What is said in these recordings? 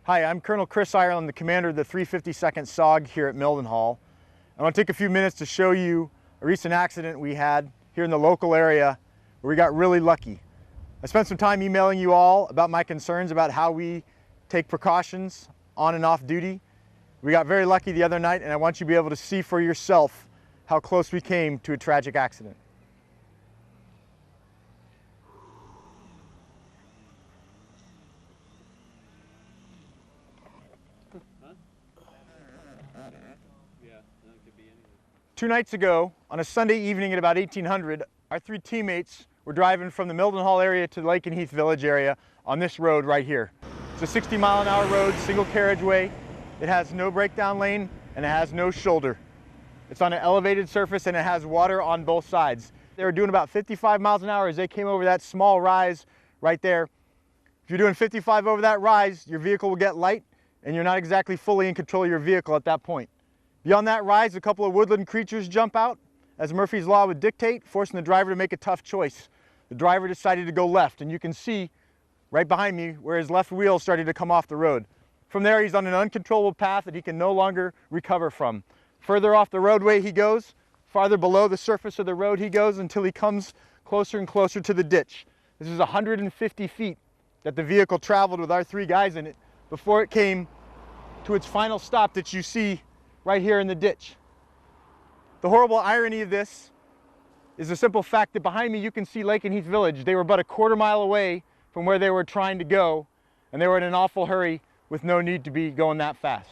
Hi, I'm Colonel Chris Ireland, the commander of the 352nd SOG here at Mildenhall. I want to take a few minutes to show you a recent accident we had here in the local area where we got really lucky. I spent some time emailing you all about my concerns about how we take precautions on and off duty. We got very lucky the other night, and I want you to be able to see for yourself how close we came to a tragic accident. Two nights ago, on a Sunday evening at about 1800, our three teammates were driving from the Mildenhall area to the Lake and Heath Village area on this road right here. It's a 60-mile-an-hour road, single carriageway. It has no breakdown lane and it has no shoulder. It's on an elevated surface and it has water on both sides. They were doing about 55 miles an hour as they came over that small rise right there. If you're doing 55 over that rise, your vehicle will get light and you're not exactly fully in control of your vehicle at that point. Beyond that rise, a couple of woodland creatures jump out, as Murphy's Law would dictate, forcing the driver to make a tough choice. The driver decided to go left, and you can see right behind me where his left wheel started to come off the road. From there, he's on an uncontrollable path that he can no longer recover from. Further off the roadway he goes, farther below the surface of the road he goes until he comes closer and closer to the ditch. This is 150 feet that the vehicle traveled with our three guys in it before it came to its final stop that you see right here in the ditch. The horrible irony of this is the simple fact that behind me you can see Lake and Heath Village. They were but a quarter mile away from where they were trying to go, and they were in an awful hurry with no need to be going that fast.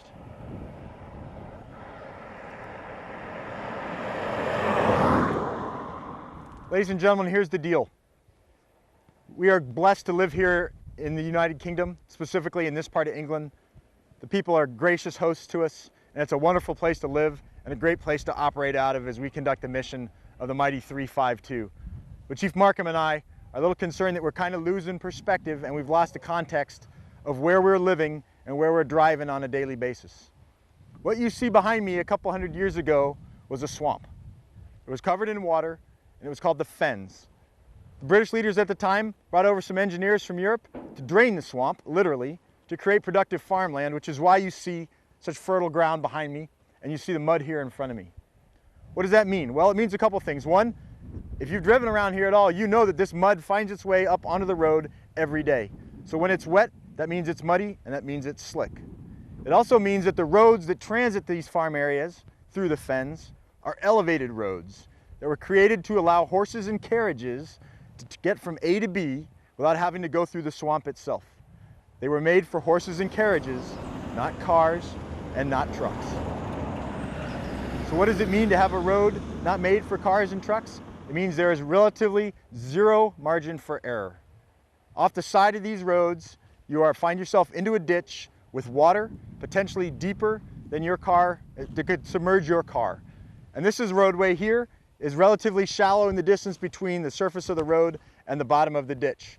Ladies and gentlemen, here's the deal. We are blessed to live here in the United Kingdom, specifically in this part of England. The people are gracious hosts to us, and it's a wonderful place to live and a great place to operate out of as we conduct the mission of the mighty 352. But Chief Markham and I are a little concerned that we're kind of losing perspective and we've lost the context of where we're living and where we're driving on a daily basis. What you see behind me a couple hundred years ago was a swamp. It was covered in water and it was called the Fens. The British leaders at the time brought over some engineers from Europe to drain the swamp, literally, to create productive farmland, which is why you see such fertile ground behind me, and you see the mud here in front of me. What does that mean? Well, it means a couple things. One, if you've driven around here at all, you know that this mud finds its way up onto the road every day. So when it's wet, that means it's muddy, and that means it's slick. It also means that the roads that transit these farm areas through the Fens are elevated roads that were created to allow horses and carriages to get from A to B without having to go through the swamp itself. They were made for horses and carriages, not cars and not trucks. So what does it mean to have a road not made for cars and trucks? It means there is relatively zero margin for error. Off the side of these roads, you find yourself into a ditch with water, potentially deeper than your car, that could submerge your car. And this roadway here is relatively shallow in the distance between the surface of the road and the bottom of the ditch.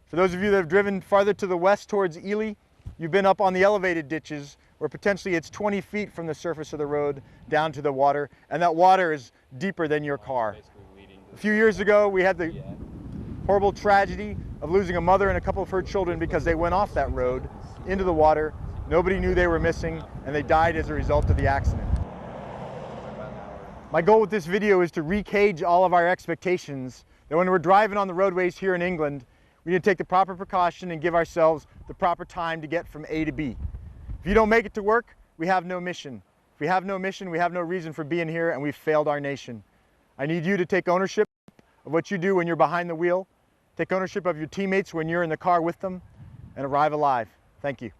For those of you that have driven farther to the west towards Ely, you've been up on the elevated ditches where potentially it's 20 feet from the surface of the road down to the water, and that water is deeper than your car. A few years ago, we had the horrible tragedy of losing a mother and a couple of her children because they went off that road into the water. Nobody knew they were missing, and they died as a result of the accident. My goal with this video is to recage all of our expectations that when we're driving on the roadways here in England, we need to take the proper precaution and give ourselves the proper time to get from A to B. If you don't make it to work, we have no mission. If we have no mission, we have no reason for being here, and we've failed our nation. I need you to take ownership of what you do when you're behind the wheel, take ownership of your teammates when you're in the car with them, and arrive alive. Thank you.